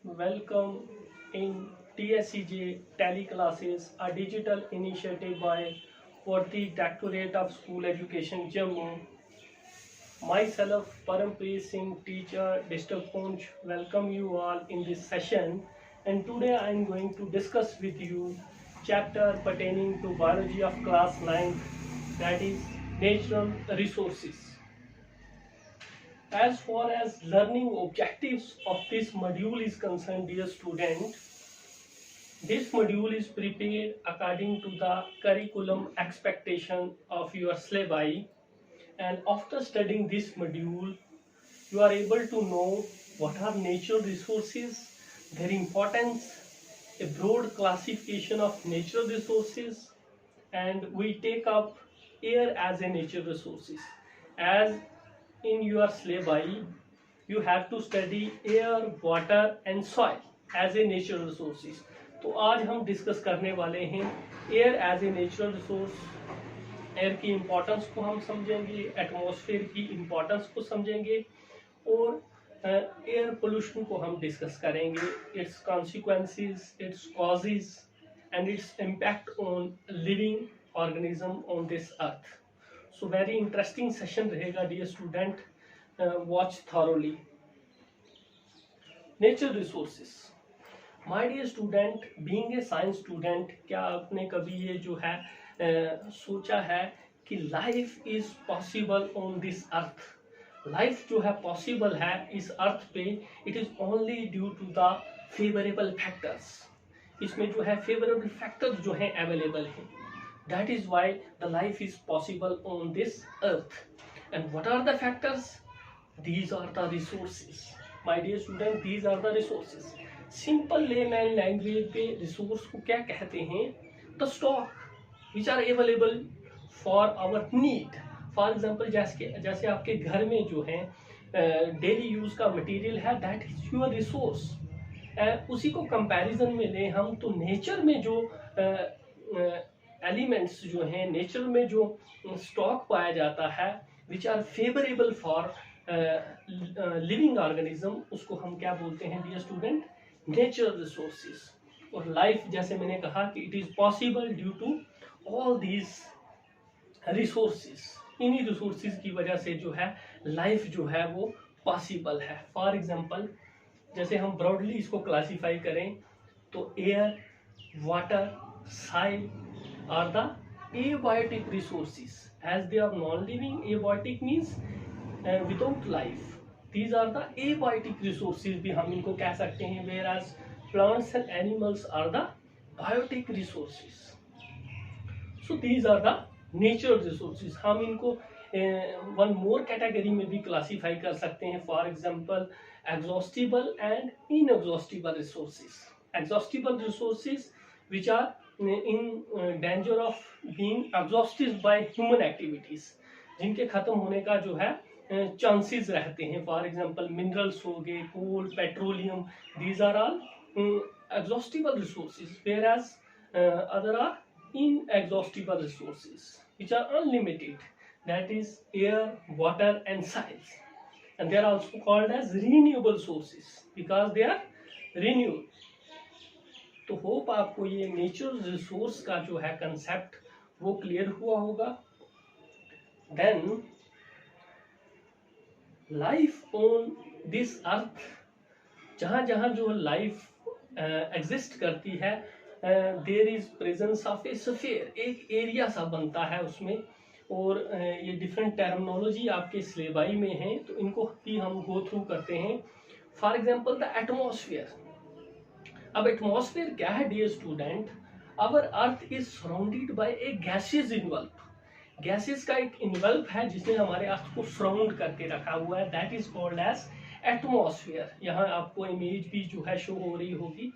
Welcome in TSCJ Tally Classes, a digital initiative by Worthy Directorate of School Education Jammu. Myself, Parampreet Singh, teacher, District Poonch, welcome you all in this session. And today I am going to discuss with you chapter pertaining to biology of class 9, that is natural resources. As far as learning objectives of this module is concerned, dear student, this module is prepared according to the curriculum expectation of your syllabi, and after studying this module, you are able to know what are natural resources, their importance, a broad classification of natural resources, and we take up air as a natural resources. As in your syllabi, you have to study air, water and soil as a natural resources. तो आज हम discuss करने वाले हैं air as a natural resource. Air की importance को हम समझेंगे, एटमॉस्फेयर की इम्पोर्टेंस को समझेंगे और एयर पोल्यूशन को हम डिस्कस करेंगे, its consequences, its causes and its impact on living organism on this earth. So very interesting session रहेगा dear student, watch thoroughly. Nature resources, my dear student, being a science student, क्या आपने कभी ये जो है सोचा है कि life is possible on this earth? Life जो है पॉसिबल है इस अर्थ पे, it is only due to the favourable factors. इसमें जो है फेवरेबल फैक्टर्स जो है अवेलेबल है, that is why the life is possible on this earth. And what are the factors? These are the resources my dear student, these are the resources. Simple layman language पे resource को क्या कहते हैं? The stock which are available for our need. For example जैसे आपके घर में जो है डेली यूज का मटेरियल है, दैट इज योर रिसोर्स। उसी को कंपैरिजन में लें हम, तो नेचर में जो एलिमेंट्स जो हैं, नेचर में जो स्टॉक पाया जाता है which are favourable for living organism, उसको हम क्या बोलते हैं डियर स्टूडेंट? Natural resources. और लाइफ, जैसे मैंने कहा कि it is possible due to all these resources. इन्हीं रिसोर्सेज की वजह से जो है लाइफ जो है वो पॉसिबल है। फॉर एग्जांपल, जैसे हम ब्रॉडली इसको क्लासिफाई करें तो air, water, soil are the abiotic resources. As they are non living, abiotic means without life, these are the abiotic resources भी हम इनको कह सकते हैं, whereas plants and animals are the biotic resources. So these are the natural resources. हम इनको one more category में भी classify कर सकते हैं, for example exhaustible and inexhaustible resources. Exhaustible resources which are in danger of being exhausted by human activities, जिनके खत्म होने का जो है चांसेस रहते हैं। फॉर एग्जांपल मिनरल्स हो गए, coal, petroleum, these are all exhaustible resources, whereas other are inexhaustible resources which are unlimited, that is air, water and soils, and they are also called as renewable sources because they are renewed. तो hope आपको ये natural resource का जो है concept वो clear हुआ होगा। Then life on this earth, जहाँ जहाँ जो लाइफ एग्जिस्ट करती है, there is presence of a sphere, एक एरिया सा बनता है उसमें। और ये डिफरेंट टर्मिनोलॉजी आपके सिलेबाई में है, तो इनको भी हम गो थ्रू करते हैं। For example the atmosphere. अब एटमॉस्फेयर क्या है dear student? Our earth is surrounded by a gases involve. Gases का एक इन्वल्व है जिसने हमारे अर्थ को सराउंड करके रखा हुआ है, that is called as atmosphere. यहाँ आपको इमेज भी जो है शो हो रही होगी।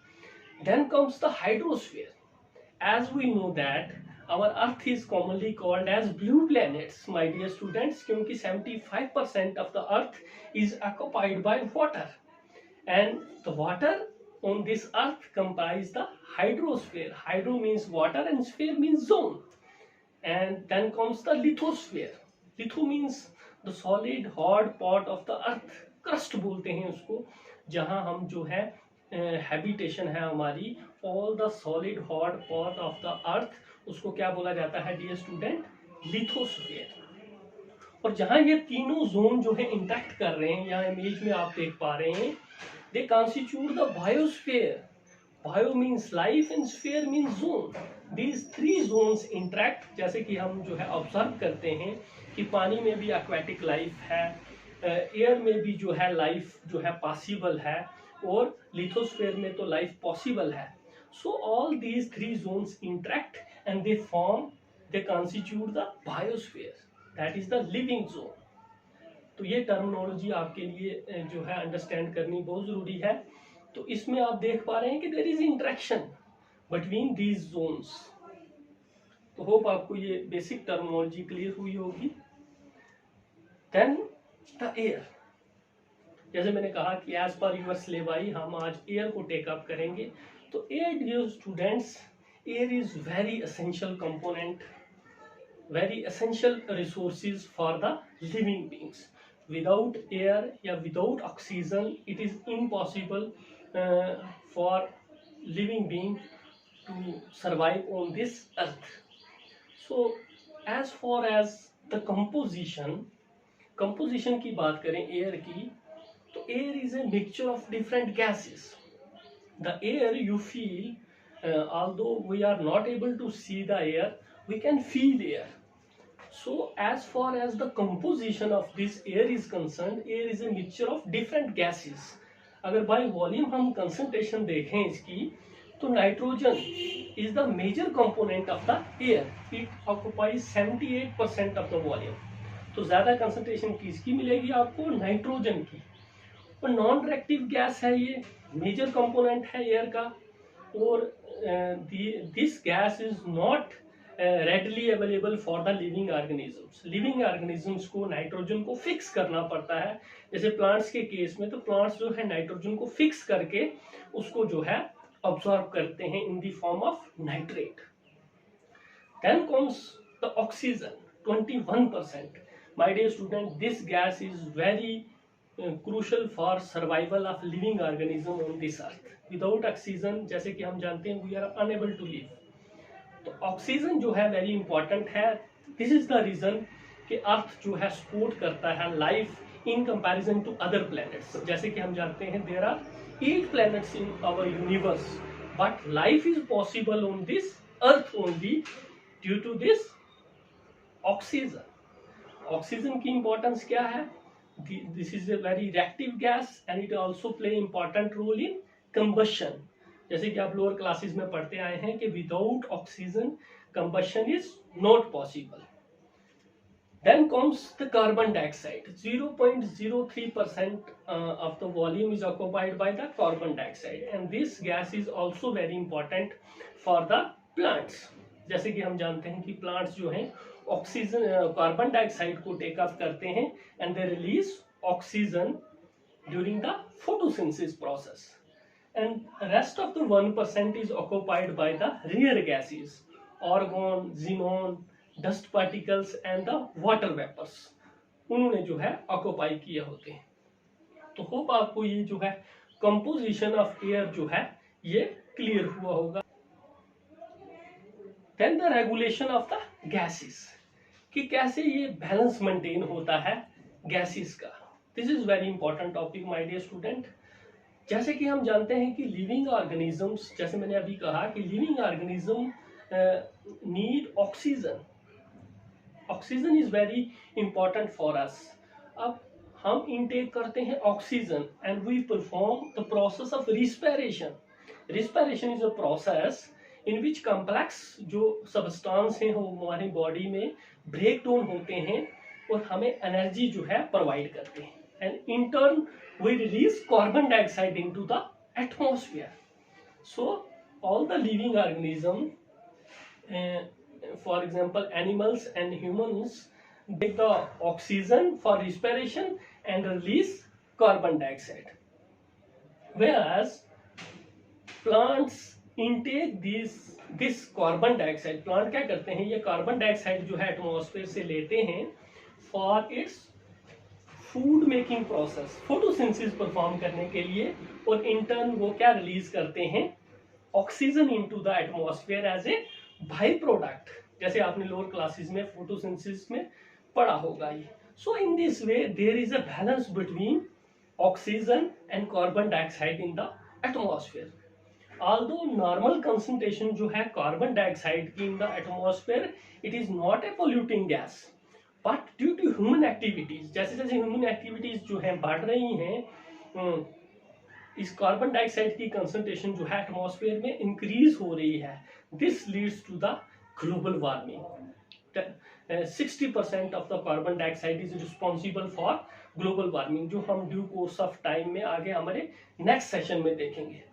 Then comes the hydrosphere. As we know that our earth is commonly called as blue planets my dear students, क्योंकि 75% of the earth is occupied by water, and the water on this earth comprise the hydrosphere. Hydro means water and sphere means zone. And then comes the lithosphere. Litho means the solid hard part of the earth, crust बोलते हैं उसको, जहां हम जो है habitation है हमारी, all the solid hard part of the अर्थ, उसको क्या बोला जाता है डियर स्टूडेंट, लिथोस्फीयर। और जहां ये तीनों जोन जो है इंटैक्ट कर रहे हैं, यहाँ इमेज में आप देख पा रहे हैं, they constitute the biosphere. Bio means life and sphere means zone. These three Jones interact, जैसे कि हम जो है ऑब्जर्व करते हैं कि पानी में भी एक्वेटिक लाइफ है, एयर में भी जो है लाइफ जो है पॉसिबल है, और लिथोस्फीयर में तो लाइफ पॉसिबल है। सो all these three Jones interact and they form, they constitute the biosphere, that is the living zone. तो ये टर्मिनोलॉजी आपके लिए जो है अंडरस्टैंड करनी बहुत जरूरी है। तो इसमें आप देख पा रहे हैं कि there is interaction between these zones. तो होप आपको ये बेसिक टर्मिनोलॉजी क्लियर हुई होगी। देन द एयर, जैसे मैंने कहा कि एज पर यूर सिलेबस हम आज एयर को टेकअप करेंगे। तो air dear students, air is very essential component, very essential resources for the living beings. Without air या without oxygen, it is impossible for living being to survive on this earth. So as far as the composition की बात करें air की, तो air is a mixture of different gases. The air you feel, although we are not able to see the air, we can feel air. So as far as the composition of this air is concerned, air is a mixture of different gases. अगर by volume हम concentration देखें इसकी, तो nitrogen is the major component of the air. It occupies 78% of the volume. तो ज्यादा concentration किसकी मिलेगी आपको, नाइट्रोजन की। और नॉन रिएक्टिव गैस है, ये मेजर कंपोनेंट है एयर का, और this gas is not readily available for the living organisms. Living organisms को नाइट्रोजन को फिक्स करना पड़ता है। जैसे प्लांट्स के केस में, तो प्लांट्स जो है नाइट्रोजन को फिक्स करके उसको जो है ऑब्जॉर्व करते हैं in the form of nitrate. Then comes the oxygen, 21%। My dear student, this gas is very crucial for survival of living organism on this earth. Without oxygen, जैसे कि हम जानते हैं, we are unable to live. तो oxygen जो है very important है। This is the reason कि अर्थ जो है सपोर्ट करता है life in comparison to other planets. जैसे कि हम जानते हैं there are 8 planets in our universe, but life is possible on this earth only due to this oxygen. Oxygen की इंपॉर्टेंस क्या है? This is a very reactive gas and it also play important role in combustion. जैसे कि आप lower classes में पढ़ते आए हैं कि without oxygen combustion is not possible. Then comes the carbon dioxide. 0.03% of the volume is occupied by the carbon dioxide, and this gas is also very important for the plants. जैसे कि हम जानते हैं कि प्लांट्स जो हैं oxygen carbon dioxide को take up करते हैं and they release oxygen during the photosynthesis process, and rest of the 1% is occupied by the rare gases, argon, xenon, dust particles and the water vapours. उन्होंने जो है occupy किए होते हैं। तो होप आपको ये जो है कंपोजिशन ऑफ एयर जो है ये क्लियर हुआ होगा। Then the regulation of the gases, कि कैसे ये बैलेंस मेंटेन होता है गैसेस का। This is very important topic my dear student. जैसे कि हम जानते हैं कि लिविंग ऑर्गेनिजम्स, जैसे मैंने अभी कहा कि living organism need oxygen. Oxygen is very important for us. अब हम इनटेक करते हैं oxygen and we perform the process of respiration. Respiration is a process in which complex जो सबस्टांस हैं वो हमारी बॉडी में ब्रेक डाउन होते हैं और हमें एनर्जी जो है प्रोवाइड करते हैं, and in turn we release carbon dioxide into the atmosphere. So all the living organism, for example animals and humans, take the oxygen for respiration and release carbon dioxide, whereas plants intake this carbon dioxide. Plant क्या करते हैं, ये carbon dioxide जो है atmosphere से लेते हैं for its food making process, photosynthesis perform करने के लिए, और इन टर्न वो क्या रिलीज करते हैं, oxygen into the atmosphere as a by product, जैसे आपने लोअर क्लासेस में फोटोसिंथेसिस में पढ़ा होगा ये। So in this way there is a balance between oxygen and carbon dioxide in the atmosphere. Although normal concentration जो है कार्बन डाइऑक्साइड की in the atmosphere, it is not a polluting gas, but due to human activities, जैसे जैसे human activities जो है बढ़ रही हैं, इस कार्बन डाइऑक्साइड की कंसंट्रेशन जो है एटमॉस्फेयर में इंक्रीज हो रही है। This leads to the global warming. 60% of the carbon dioxide is responsible for global warming, जो हम ड्यू कोर्स ऑफ टाइम में आगे हमारे नेक्स्ट सेशन में देखेंगे।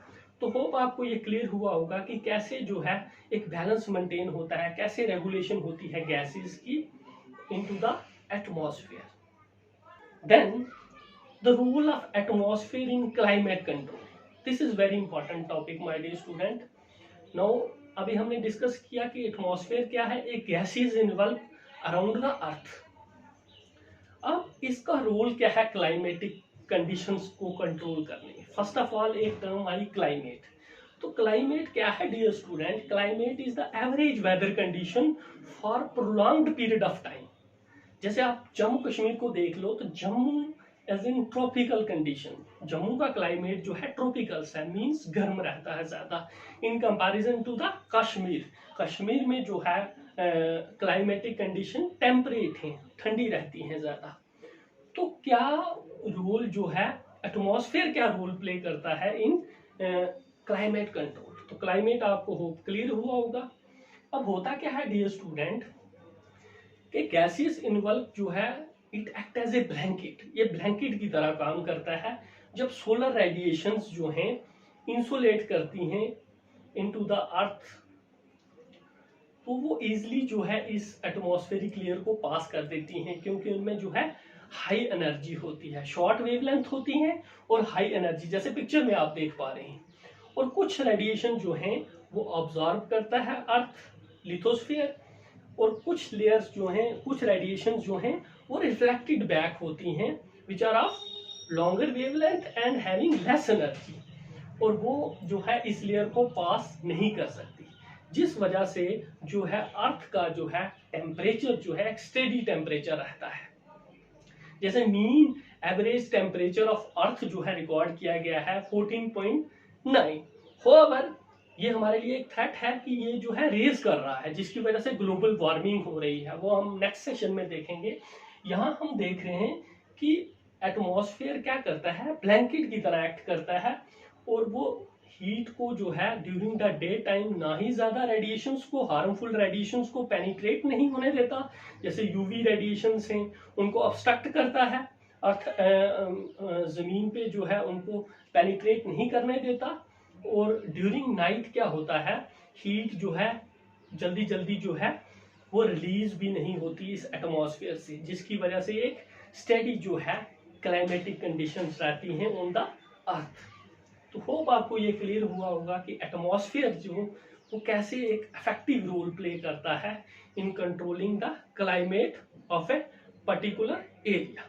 तो होप आपको ये क्लियर हुआ होगा कि कैसे जो है एक बैलेंस मेंटेन होता है, कैसे रेगुलेशन होती है गैसेस की into the atmosphere. Then the role of atmosphere in climate control, this is very important topic my dear student. Now अभी हमने डिस्कस किया कि एटमॉस्फेयर क्या है, एक gases involve around the earth. अब इसका रोल क्या है क्लाइमेटिक कंडीशंस को कंट्रोल करने में। फर्स्ट ऑफ ऑल एक टर्म आई क्लाइमेट। तो क्लाइमेट क्या है dear student, climate is the average weather condition for prolonged period of time. जैसे आप जम्मू कश्मीर को देख लो, तो Jammu as in tropical condition, Jammu का क्लाइमेट जो है ट्रॉपिकल है, मीन्स गर्म रहता है ज्यादा in comparison to the Kashmir. Kashmir में जो है क्लाइमेटिक कंडीशन टेम्परेट है, ठंडी रहती है ज्यादा। तो क्या रोल जो है एटमॉस्फेयर क्या रोल प्ले करता है इन क्लाइमेट कंट्रोल, तो क्लाइमेट आपको होप क्लियर हुआ होगा। अब होता क्या है डियर स्टूडेंट कि गैसेस इन्वॉल्व जो है it act as a blanket, ये ब्लैंकेट की तरह काम करता है। जब सोलर रेडिएशंस जो हैं इंसुलेट करती हैं इनटू द अर्थ, तो वो इजीली जो है इस एटमॉस्फेरिक लेयर को पास कर देती हैं, क्योंकि उनमें जो है हाई एनर्जी होती है, शॉर्ट वेवलेंथ होती है और हाई एनर्जी, जैसे पिक्चर में आप देख पा रहे हैं। और कुछ रेडिएशन जो हैं वो ऑब्जॉर्व करता है अर्थ लिथोस्फीयर, और कुछ लेयर्स जो हैं, कुछ रेडिएशन जो हैं वो रिफ्लेक्टेड बैक होती हैं, which are of longer wavelength and having less energy, और वो जो है इस लेयर को पास नहीं कर सकती, जिस वजह से जो है अर्थ का जो है टेम्परेचर जो है स्टेडी टेम्परेचर रहता है। जैसे mean average temperature of earth जो है रिकॉर्ड किया गया है 14.9। होवेवर ये हमारे लिए एक थ्रेट है कि ये जो है रेज कर रहा है, जिसकी वजह से ग्लोबल वार्मिंग हो रही है, वो हम नेक्स्ट सेशन में देखेंगे। यहाँ हम देख रहे हैं कि एटमॉस्फेयर क्या करता है, ब्लैंकेट की तरह एक्ट करता है, और वो हीट को जो है ड्यूरिंग द डे टाइम ना ही ज्यादा रेडिएशंस को, हार्मफुल रेडिएशंस को पेनिट्रेट नहीं होने देता, जैसे यूवी रेडिएशंस हैं उनको ऑब्स्ट्रक्ट करता है, अर्थ जमीन पे जो है उनको पेनिट्रेट नहीं करने देता। और ड्यूरिंग नाइट क्या होता है, हीट जो है जल्दी जल्दी जो है वो रिलीज भी नहीं होती इस एटमॉस्फेयर से, जिसकी वजह से एक स्टेडी जो है क्लाइमेटिक कंडीशंस रहती हैं ऑन द अर्थ। तो होप आपको ये क्लियर हुआ होगा कि एटमॉस्फेयर जो वो कैसे एक इफेक्टिव रोल प्ले करता है in controlling the climate of a particular area.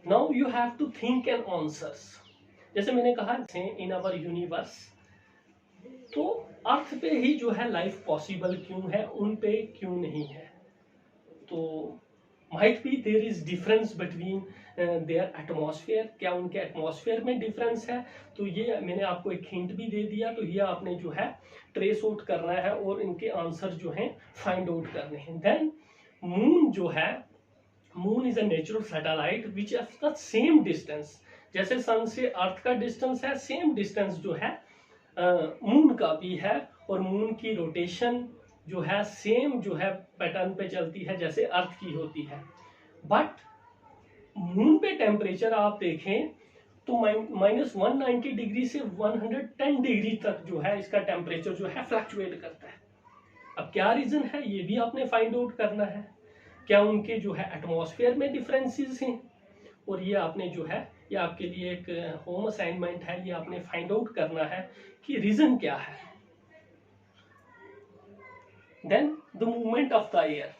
Now you have to think and answers. जैसे मैंने कहा इन अवर यूनिवर्स, तो अर्थ पे ही जो है लाइफ पॉसिबल क्यों है, उन पे क्यों नहीं है। तो might be there is difference between their atmosphere, क्या उनके एटमॉस्फेयर में डिफरेंस है। तो ये मैंने आपको एक हिंट भी दे दिया, तो ये आपने जो है ट्रेस आउट करना है और इनके आंसर जो हैं फाइंड आउट करने हैं। देन मून जो है, moon is a natural satellite which have the same distance, जैसे सन से अर्थ का डिस्टेंस है, सेम डिस्टेंस जो है मून का भी है, और मून की रोटेशन जो है सेम जो है पैटर्न पे चलती है जैसे अर्थ की होती है। बट मून पे टेम्परेचर आप देखें तो -190 डिग्री से 110 डिग्री तक जो है इसका टेम्परेचर जो है फ्लक्चुएट करता है। अब क्या रीजन है ये भी आपने फाइंड आउट करना है, क्या उनके जो है एटमॉस्फेयर में डिफरेंसेस हैं, और ये आपने जो है ये आपके लिए एक होम असाइनमेंट है, ये आपने फाइंड आउट करना है कि रीजन क्या है। Then the movement of the air,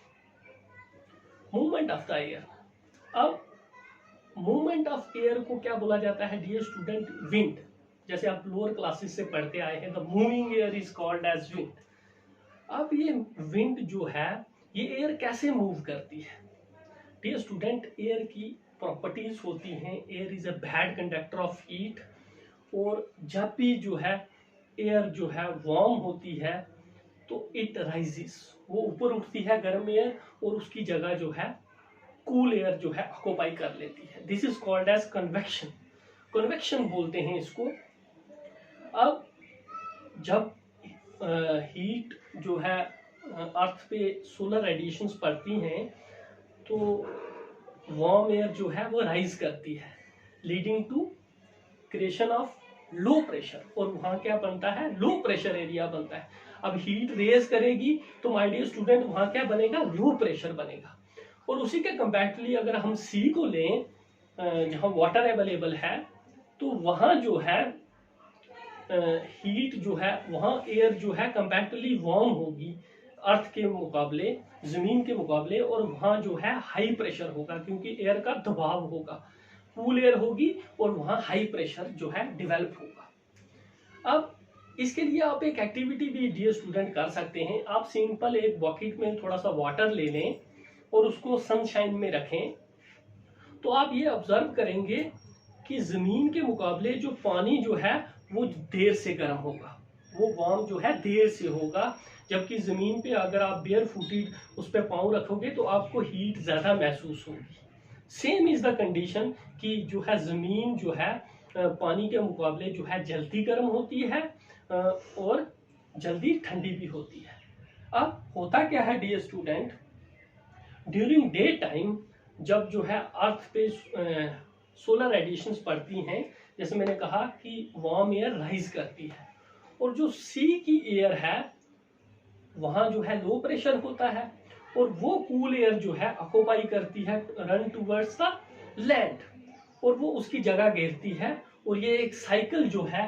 movement of the air. अब मूवमेंट ऑफ एयर को क्या बोला जाता है डियर स्टूडेंट? विंड। जैसे आप लोअर क्लासेस से पढ़ते आए हैं, the moving air is called as wind. अब ये विंड जो है ये एयर कैसे मूव करती है? डियर स्टूडेंट, एयर की प्रॉपर्टीज होती हैं, air is a bad conductor of heat, और जब भी जो है एयर जो है वार्म होती है तो इट राइजेस, वो ऊपर उठती है गर्म एयर, और उसकी जगह जो है कूल एयर जो है ऑक्यूपाई कर लेती है। This is called as convection. Convection बोलते हैं इसको। अब जब हीट जो है अर्थ पे सोलर रेडिएशंस पड़ती हैं तो वार्म एयर जो है वो राइज करती है, leading to creation of low pressure, और वहां क्या बनता है? लो प्रेशर एरिया बनता है। अब हीट रेज करेगी तो माय डियर स्टूडेंट वहां क्या बनेगा? लो प्रेशर बनेगा। और उसी के कंपैरेटिवली अगर हम सी को लें, जहां वाटर अवेलेबल है, तो वहां जो है हीट जो है वहां एयर जो है कंपैरेटिवली वार्म होगी अर्थ के मुकाबले, जमीन के मुकाबले, और वहां जो है हाई प्रेशर होगा क्योंकि एयर का दबाव होगा। कूल एयर होगी और वहां हाई प्रेशर जो है डेवलप होगा। अब इसके लिए आप एक एक्टिविटी भी डियर स्टूडेंट कर सकते हैं। आप सिंपल एक बकेट में थोड़ा सा वाटर ले लें और उसको सनशाइन में रखें, तो आप ये ऑब्जर्व करेंगे कि जमीन के मुकाबले जो पानी जो है वो देर से गर्म होगा, वो वार्म जो है देर से होगा, जबकि जमीन पे अगर आप बेयर फुटेड उस पर पाँव रखोगे तो आपको हीट ज्यादा महसूस होगी। सेम इज द कंडीशन कि जो है जमीन जो है पानी के मुकाबले जो है जल्दी गर्म होती है और जल्दी ठंडी भी होती है। अब होता क्या है dear student, during day time जब जो है अर्थ पे सोलर रेडिएशंस पड़ती हैं, जैसे मैंने कहा कि वार्म एयर राइज करती है, और जो सी की एयर है वहां जो है लो प्रेशर होता है, और वो कूल एयर जो है ऑक्यूपाई करती है, रन टूवर्ड्स द लैंड, और वो उसकी जगह घेरती है, और ये एक साइकिल जो है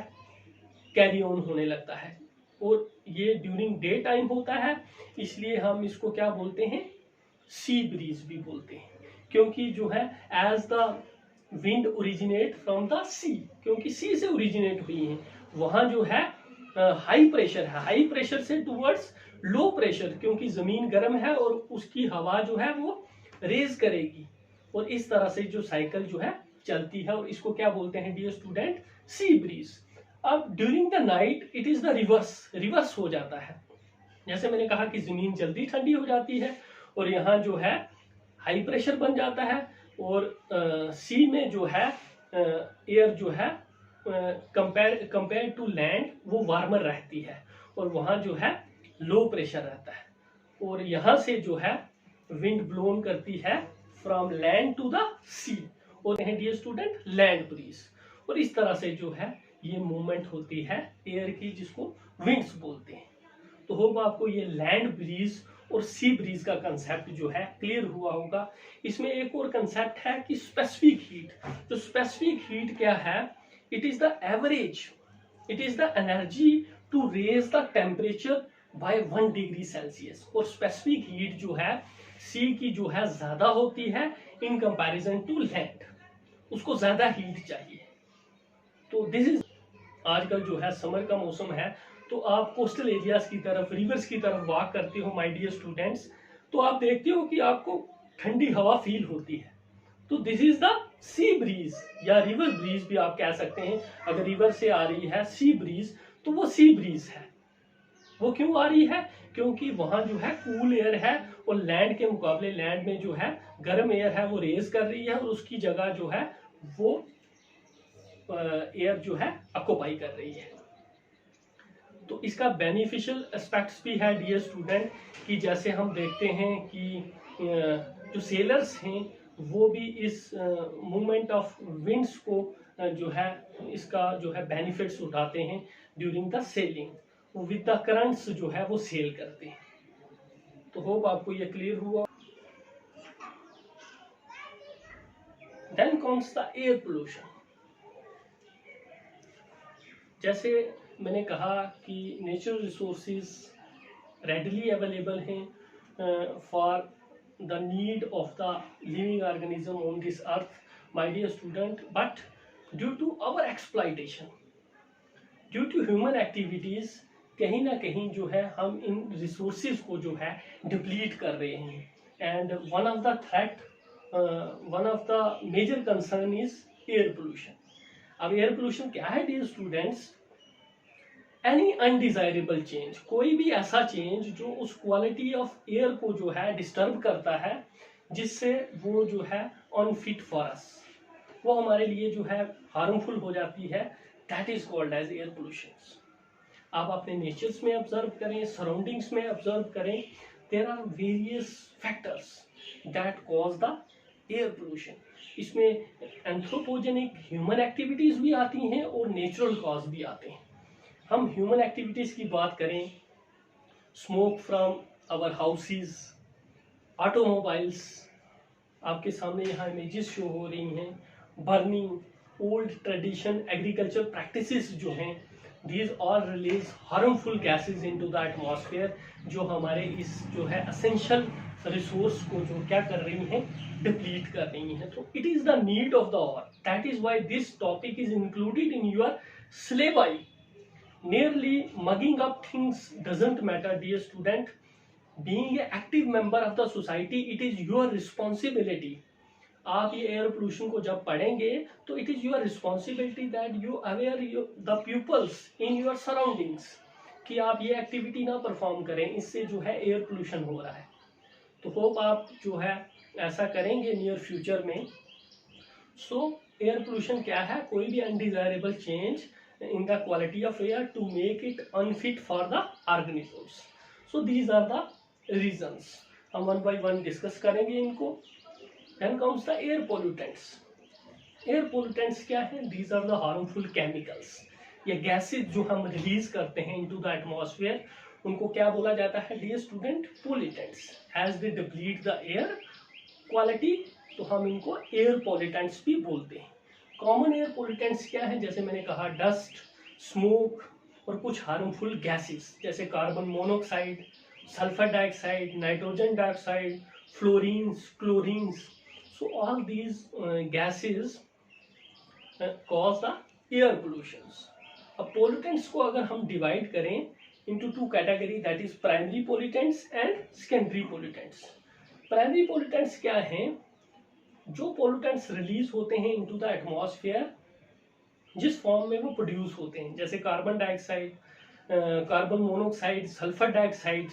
कैरी ऑन होने लगता है। और ये ड्यूरिंग डे टाइम होता है, इसलिए हम इसको क्या बोलते हैं? सी ब्रीज भी बोलते हैं, क्योंकि जो है as the wind originate from the sea, क्योंकि सी से ओरिजिनेट हुई है, वहां जो है हाई प्रेशर है, हाई प्रेशर से टूवर्ड्स लो प्रेशर, क्योंकि जमीन गर्म है और उसकी हवा जो है वो रेज करेगी, और इस तरह से जो साइकिल जो है चलती है, और इसको क्या बोलते हैं डियर स्टूडेंट? Sea breeze. अब during the night it is the reverse, reverse हो जाता है। जैसे मैंने कहा कि जमीन जल्दी ठंडी हो जाती है और यहाँ जो है हाई प्रेशर बन जाता है, और सी में जो है एयर जो है कंपेयर टू लैंड वो वार्मर रहती है, और वहां जो है लो प्रेशर रहता है, और यहाँ से जो है विंड ब्लोन करती है फ्रॉम लैंड टू द सी, और डियर स्टूडेंट लैंड ब्रीज। और इस तरह से जो है ये मूवमेंट होती है एयर की, जिसको विंड्स बोलते हैं। तो होप आपको ये लैंड ब्रीज और सी ब्रीज का कंसेप्ट जो है क्लियर हुआ होगा। इसमें एक और कंसेप्ट है कि स्पेसिफिक हीट। तो स्पेसिफिक हीट क्या है? It is the average, it is the energy to raise the temperature by 1 degree Celsius. और स्पेसिफिक हीट जो है सी की जो है ज्यादा होती है इन कंपैरिजन टू लैंड, उसको ज्यादा हीट चाहिए। तो दिस इज, आजकल जो है समर का मौसम है, तो आप कोस्टल एरियाज की तरफ, रिवर्स की तरफ वॉक करते हो माय डियर स्टूडेंट्स, तो आप देखते हो कि आपको ठंडी हवा फील होती है। तो this is the sea breeze या रिवर ब्रीज भी आप कह सकते हैं। अगर रिवर से आ रही है सी ब्रीज तो वो सी ब्रीज है। वो क्यों आ रही है? क्योंकि वहां जो है कूल एयर है, और लैंड के मुकाबले लैंड में जो है गर्म एयर है वो रेज कर रही है, और उसकी जगह जो है वो एयर जो है ऑक्यूपाई कर रही है। तो इसका बेनिफिशियल एस्पेक्ट्स भी है डियर स्टूडेंट, कि जैसे हम देखते हैं कि जो सेलर्स हैं वो भी इस मूवमेंट ऑफ विंड्स को जो है इसका जो है बेनिफिट्स उठाते हैं during the selling, with the currents जो है वो सेल करते हैं। तो होप आपको ये क्लियर हुआ। Then comes the air pollution. जैसे मैंने कहा कि नेचुरल रिसोर्सेज रेडली अवेलेबल हैं for the need of the living organism on this earth, my dear student, but due to our exploitation, due to human activities कहीं ना कहीं जो है हम इन रिसोर्सेज को जो है डिप्लीट कर रहे हैं। And one of the threat, one of the major concern is air pollution. अब एयर पोल्यूशन क्या है dear students? Any undesirable change, कोई भी ऐसा चेंज जो उस क्वालिटी ऑफ एयर को जो है डिस्टर्ब करता है, जिससे वो जो है अनफिट फॉर अस, वो हमारे लिए जो है हार्मफुल हो जाती है, that is called as air pollution. आप अपने नेचर्स में ऑब्जर्व करें, सराउंडिंग्स में ऑब्जर्व करें, there are various factors that cause the air pollution. इसमें एंथ्रोपोजेनिक ह्यूमन एक्टिविटीज भी आती हैं और नेचुरल कॉज भी आते हैं। हम ह्यूमन एक्टिविटीज की बात करें, smoke from our houses, automobiles, आपके सामने यहाँ इमेजेस शो हो रही हैं, burning, old tradition agriculture practices जो हैं, these all release harmful gases into the atmosphere, जो हमारे इस जो है असेंशियल रिसोर्स को जो क्या कर रही हैं, डिप्लीट कर रही हैं। तो it is the need of the hour, that is why this topic is included in your syllabus. Nearly mugging up things doesn't matter, dear student. Being an active member of the society, it is your responsibility. आप ये air pollution को जब पढ़ेंगे तो it is your responsibility that you aware the peoples in your surroundings, कि आप ये activity ना परफॉर्म करें, इससे जो है एयर पोल्यूशन हो रहा है। तो होप आप जो है ऐसा करेंगे नियर फ्यूचर में। सो एयर पोल्यूशन क्या है? कोई भी undesirable change in the quality of air to make it unfit for the organisms. So these are the reasons. हम one by one discuss करेंगे इनको। Then comes the air pollutants. Air pollutants क्या है? These are the harmful chemicals. ये gases जो हम release करते हैं into the atmosphere, उनको क्या बोला जाता है dear student? Pollutants. As they deplete the air quality, तो हम इनको air pollutants भी बोलते हैं। कॉमन एयर पोल्यूटेंट्स क्या है? जैसे मैंने कहा, डस्ट, स्मोक और कुछ हार्मफुल गैसेस जैसे carbon monoxide, sulphur dioxide, nitrogen dioxide, fluorines, chlorines. So all these gases cause the air pollutions. अब पोल्यूटेंट्स को अगर हम डिवाइड करें into two category, that is primary pollutants and secondary pollutants. Primary pollutants क्या हैं? जो pollutants release होते हैं इनटू द एटमॉस्फेयर, जिस फॉर्म में वो प्रोड्यूस होते हैं, जैसे carbon dioxide, carbon monoxide, sulphur dioxide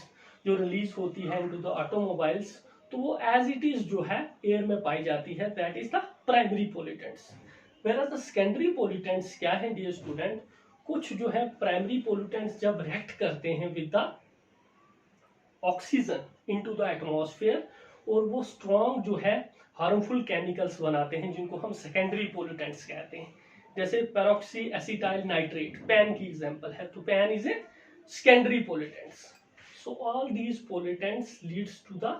जो रिलीज होती है इनटू द ऑटोमोबाइल्स, तो वो एज इट इज जो है एयर में पाई जाती है, that is the primary pollutants. Whereas the secondary pollutants क्या है डियर स्टूडेंट? कुछ जो है प्राइमरी पोल्यूटेंट्स जब रिएक्ट करते हैं with the oxygen into the atmosphere, और वो स्ट्रॉन्ग जो है हार्मफुल केमिकल्स बनाते हैं, जिनको हम सेकेंडरी पोल्यूटेंट्स कहते हैं। जैसे पेरोक्सी एसिटाइल नाइट्रेट पैन की एग्जांपल है, तो PAN is a secondary pollutants. So all these pollutants leads to the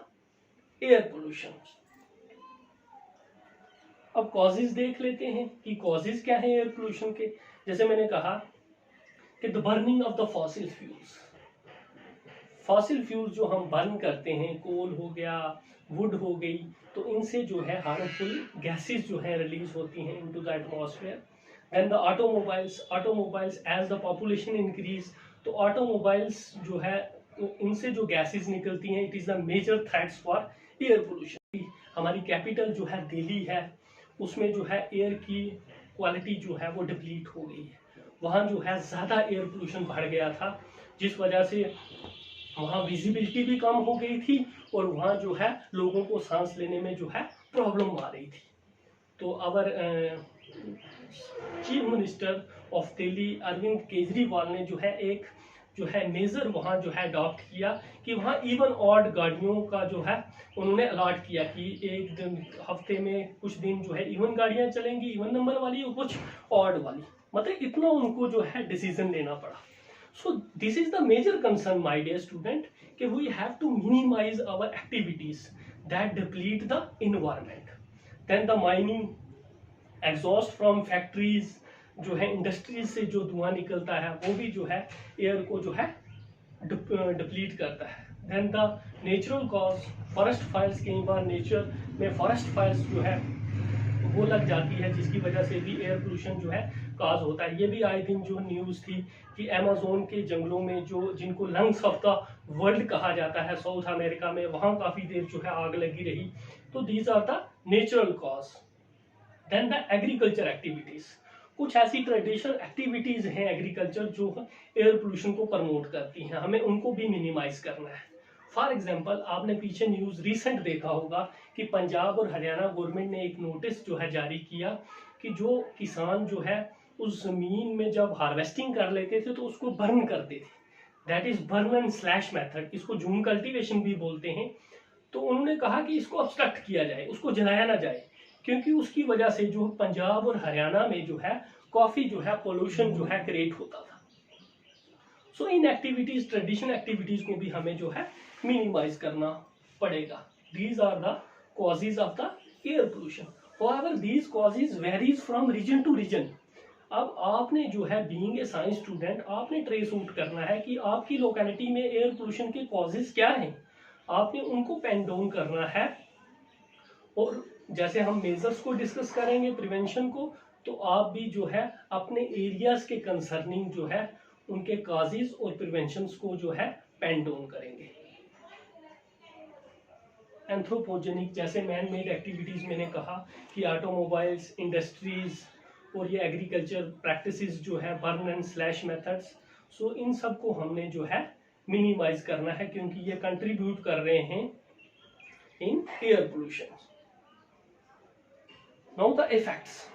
air pollution. अब कॉजेज देख लेते हैं कि कॉजेज क्या है एयर पोल्यूशन के। जैसे मैंने कहा कि the burning of the fossil fuels, fossil fuels जो हम बर्न करते हैं, कोल हो गया, वुड हो गई, तो इनसे जो है हार्मफुल गैसेस जो है रिलीज होती हैं into the atmosphere. Then the automobiles, automobiles as the population increase, तो ऑटोमोबाइल्स जो है इनसे जो गैसेस निकलती हैं, it is the major threats for air pollution. हमारी कैपिटल जो है दिल्ली है, उसमें जो है एयर की क्वालिटी जो है वो डिप्लीट हो गई है। वहाँ जो है ज़्यादा एयर पोल्यूशन बढ़ गया था, जिस वजह से वहाँ विजिबिलिटी भी कम हो गई थी और वहाँ जो है लोगों को सांस लेने में जो है प्रॉब्लम आ रही थी। तो our chief minister of Delhi Arvind Kejriwal ने जो है एक जो है मेजर वहाँ जो है अडॉप्ट किया कि वहाँ इवन ऑड गाड़ियों का जो है उन्होंने अलॉट किया कि एक दिन हफ्ते में कुछ दिन जो है इवन गाड़ियाँ चलेंगी, इवन नंबर वाली, और कुछ ऑड वाली। मतलब इतना उनको जो है डिसीजन लेना पड़ा। So this is the major concern, my dear student, कि we have to minimize our activities that deplete the environment. Then the mining, exhaust from factories, जो है इंडस्ट्रीज से जो धुआं निकलता है, वो भी जो है एयर को जो है डिप्लीट करता है। Then the natural cause forest fires, कई बार नेचर में फॉरेस्ट फायर्स जो है वो लग जाती है, जिसकी वजह से भी एयर पोल्यूशन जो है काज होता है। ये भी आए दिन जो न्यूज़ थी कि अमेज़न के जंगलों में जो जिनको लंग्स ऑफ द वर्ल्ड कहा जाता है साउथ अमेरिका में, वहाँ काफ़ी देर जो है आग लगी रही। तो these are the natural cause. Then the agriculture activities, कुछ ऐसी ट्रेडिशनल एक्टिविटीज़ हैं एग्रीकल्चर जो एयर पोल्यूशन को प्रमोट करती हैं, हमें उनको भी मिनिमाइज करना है। फॉर एग्जाम्पल, आपने पीछे न्यूज़ रिसेंट देखा होगा कि पंजाब और हरियाणा गवर्नमेंट ने एक नोटिस जो है जारी किया कि जो किसान जो है उस जमीन में जब हार्वेस्टिंग कर लेते थे तो उसको बर्न करते थे, that is burn and slash method, इसको जूम कल्टीवेशन भी बोलते हैं। तो उन्होंने कहा कि इसको ऑब्स्ट्रक्ट किया जाए, उसको जलाया ना जाए, क्योंकि उसकी वजह से जो पंजाब और हरियाणा में जो है काफी जो है पोल्यूशन जो है क्रिएट होता था। So in activities, traditional activities को भी हमें जो है मिनिमाइज करना पड़ेगा। These are the causes of the air pollution. However, these causes varies from region to region. अब आपने जो है बीइंग ए साइंस स्टूडेंट, आपने ट्रेस आउट करना है कि आपकी लोकेलिटी में एयर पोल्यूशन के कॉजेज क्या हैं, आपने उनको पेन डाउन करना है। और जैसे हम मेजर्स को डिस्कस करेंगे प्रिवेंशन को, तो आप भी जो है अपने एरियाज के कंसर्निंग जो है उनके कॉजेज और प्रिवेंशंस को जो है पेन डाउन करेंगे। एंथ्रोपोजेनिक, जैसे मैन मेड एक्टिविटीज़ मैंने कहा कि ऑटोमोबाइल्स, इंडस्ट्रीज और ये एग्रीकल्चर प्रैक्टिसेस जो है बर्न एंड स्लैश मेथड्स, सो इन सब को हमने जो है मिनिमाइज करना है, क्योंकि ये कंट्रीब्यूट कर रहे हैं in air pollution. Now the effects.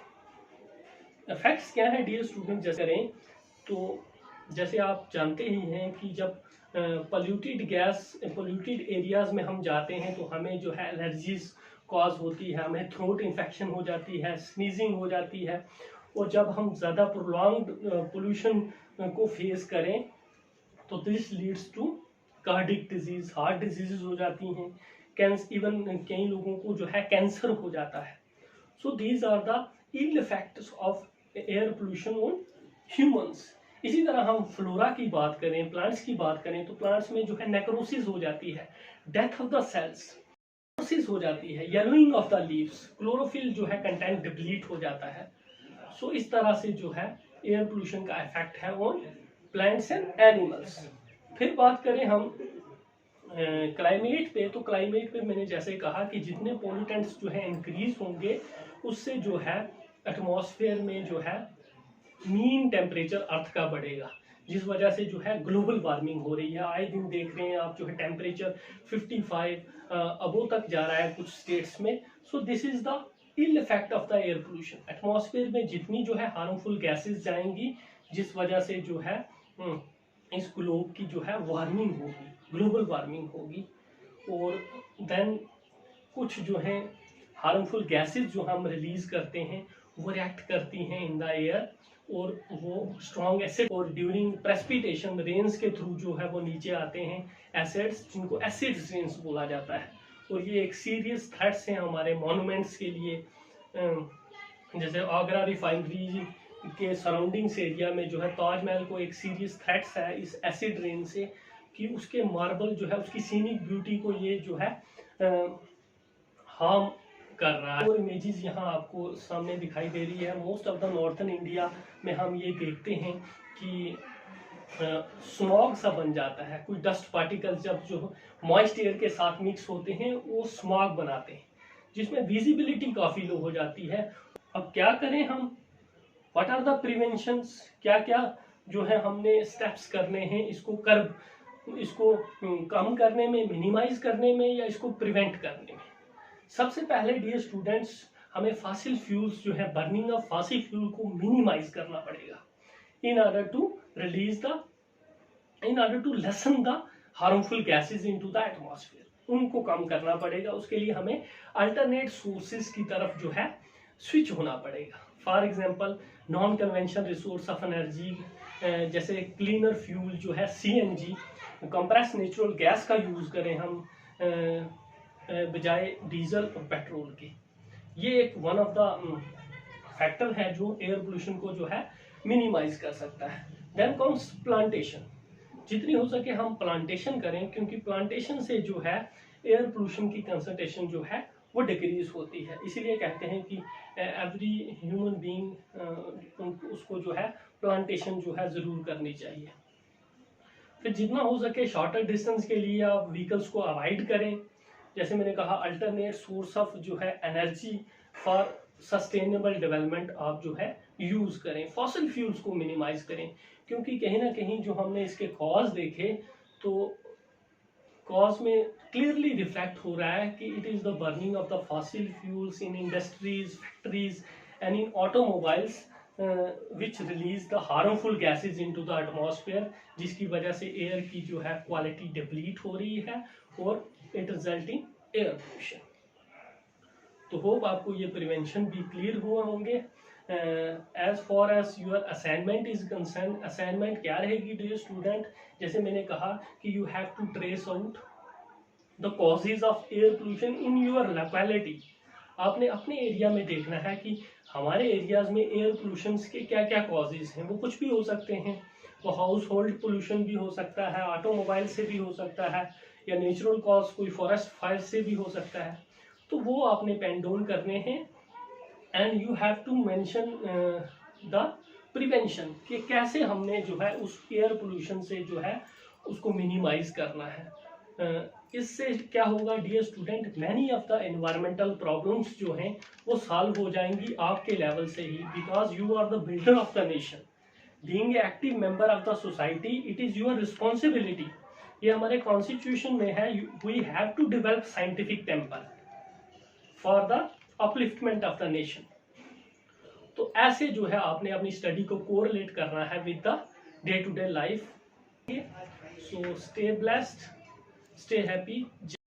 Effects क्या है डियर स्टूडेंट? जैसे करें तो जैसे आप जानते ही हैं कि जब पोल्यूटेड गैस, पोल्यूटेड एरियाज में हम जाते हैं तो हमें जो है एलर्जीज कॉज होती है, हमें थ्रोट इन्फेक्शन हो जाती है, स्नीजिंग हो जाती है। और जब हम ज़्यादा प्रोलॉन्ग्ड पोल्यूशन को फेस करें तो this leads to cardiac disease, heart diseases हो जाती हैं, इवन कई लोगों को जो है कैंसर हो जाता है। So these are the ill effects of air pollution on humans. इसी तरह हम फ्लोरा की बात करें, प्लांट्स की बात करें, तो प्लांट्स में जो है नेक्रोसिस हो जाती है, death of the cells, necrosis हो जाती है, yellowing of the leaves, chlorophyll जो है कंटेंट डिप्लीट हो जाता है। सो इस तरह से जो है एयर पोल्यूशन का इफेक्ट है ऑन प्लांट्स एंड एनिमल्स। फिर बात करें हम क्लाइमेट पे, तो क्लाइमेट पे मैंने जैसे कहा कि जितने पोल्यूटेंट्स जो है इंक्रीज होंगे उससे जो है एटमॉस्फेयर में जो है मीन टेम्परेचर अर्थ का बढ़ेगा, जिस वजह से जो है ग्लोबल वार्मिंग हो रही है। आए दिन देख रहे हैं आप जो है टेम्परेचर 55 अबो तक जा रहा है कुछ स्टेट्स में। So this is the ill effect of the air pollution. Atmosphere में जितनी जो है हार्मफुल गैसेस जाएंगी, जिस वजह से जो है इस ग्लोब की जो है वार्मिंग होगी, ग्लोबल वार्मिंग होगी। और देन कुछ जो है हार्मफुल गैसेस जो हम रिलीज करते हैं वो रिएक्ट करती हैं इन द एयर, और वो स्ट्रॉन्ग एसिड, और ड्यूरिंग प्रेसिपिटेशन रेन्स के थ्रू जो है वो नीचे आते हैं एसिड्स, जिनको एसिड रेन्स बोला जाता है। और ये एक सीरियस थ्रेट्स हैं हमारे मॉन्यूमेंट्स के लिए। जैसे आगरा रिफाइनरी के सराउंडिंग्स एरिया में जो है ताजमहल को एक सीरियस थ्रेट्स है इस एसिड रेन से, कि उसके मार्बल जो है उसकी सीनिक ब्यूटी को ये जो है हार्म कर रहा है। और इमेजेस यहाँ आपको सामने दिखाई दे रही है। Most of the northern India में हम ये देखते हैं कि स्मॉग सा बन जाता है, कुछ डस्ट पार्टिकल्स जब जो मॉइस्ट एयर के साथ मिक्स होते हैं वो स्मॉग बनाते हैं, जिसमें विजिबिलिटी काफ़ी लो हो जाती है। अब क्या करें हम? What are the preventions? क्या क्या जो है हमने स्टेप्स करने हैं इसको कम करने में, मिनिमाइज करने में, या इसको प्रिवेंट करने में? सबसे पहले डियर स्टूडेंट्स, हमें फॉसिल फ्यूल्स जो है, बर्निंग ऑफ फॉसिल फ्यूल को मिनिमाइज करना पड़ेगा in order to lessen the harmful gases into the atmosphere. उनको कम करना पड़ेगा। उसके लिए हमें अल्टरनेट सोर्सेज की तरफ जो है स्विच होना पड़ेगा। For example non conventional resource of energy, जैसे क्लीनर फ्यूल जो है CNG, कंप्रेस नेचुरल गैस का यूज करें हम बजाय डीजल और पेट्रोल के। ये एक वन ऑफ द फैक्टर है जो एयर पोल्यूशन को जो है मिनिमाइज कर सकता है। Then comes plantation. जितनी हो सके हम प्लांटेशन करें, क्योंकि प्लांटेशन से जो है एयर पोल्यूशन की कंसंट्रेशन जो है वो डिक्रीज होती है। इसीलिए कहते हैं कि एवरी ह्यूमन बीइंग उसको जो है प्लांटेशन जो है ज़रूर करनी चाहिए। फिर जितना हो सके शॉर्टर डिस्टेंस के लिए आप व्हीकल्स को अवॉइड करें। जैसे मैंने कहा अल्टरनेट सोर्स ऑफ जो है एनर्जी फॉर सस्टेनेबल डेवलपमेंट आप जो है यूज़ करें, फॉसिल फ्यूल्स को मिनिमाइज करें, क्योंकि कहीं ना कहीं जो हमने इसके कॉज देखे तो कॉज में क्लियरली रिफ्लेक्ट हो रहा है कि it is the burning of the fossil fuels in industries, factories and in automobiles which release the harmful gases into the atmosphere, जिसकी वजह से एयर की जो है क्वालिटी डिप्लीट हो रही है और इट रिजल्टिंग एयर पोल्यूशन। तो होप आपको ये प्रिवेंशन भी क्लियर हुआ होंगे। As far as your assignment is concern, assignment क्या रहेगी डियर स्टूडेंट, जैसे मैंने कहा कि you have to trace out the causes of air pollution in your locality. आपने अपने एरिया में देखना है कि हमारे एरियाज में एयर पोल्यूशन के क्या क्या कॉजेज हैं। वो कुछ भी हो सकते हैं, वो हाउस होल्ड पोल्यूशन भी हो सकता है, ऑटोमोबाइल से भी हो सकता है, या नेचुरल कॉज कोई फॉरेस्ट फायर से भी हो सकता है। तो वो आपने पेन डाउन करने हैं and you have to mention the prevention कि कैसे हमने जो है उस एयर पोल्यूशन से जो है उसको मिनिमाइज करना है। इससे क्या होगा dear student, many of the environmental problems जो हैं वो सॉल्व हो जाएंगी आपके लेवल से ही, because you are the builder of the nation. Being a active member of the society it is your responsibility. ये हमारे कॉन्स्टिट्यूशन में है, we have to develop scientific temper for the upliftment of the nation. तो ऐसे जो है आपने अपनी स्टडी को कोरिलेट करना है with the day to day life. So stay blessed, stay happy.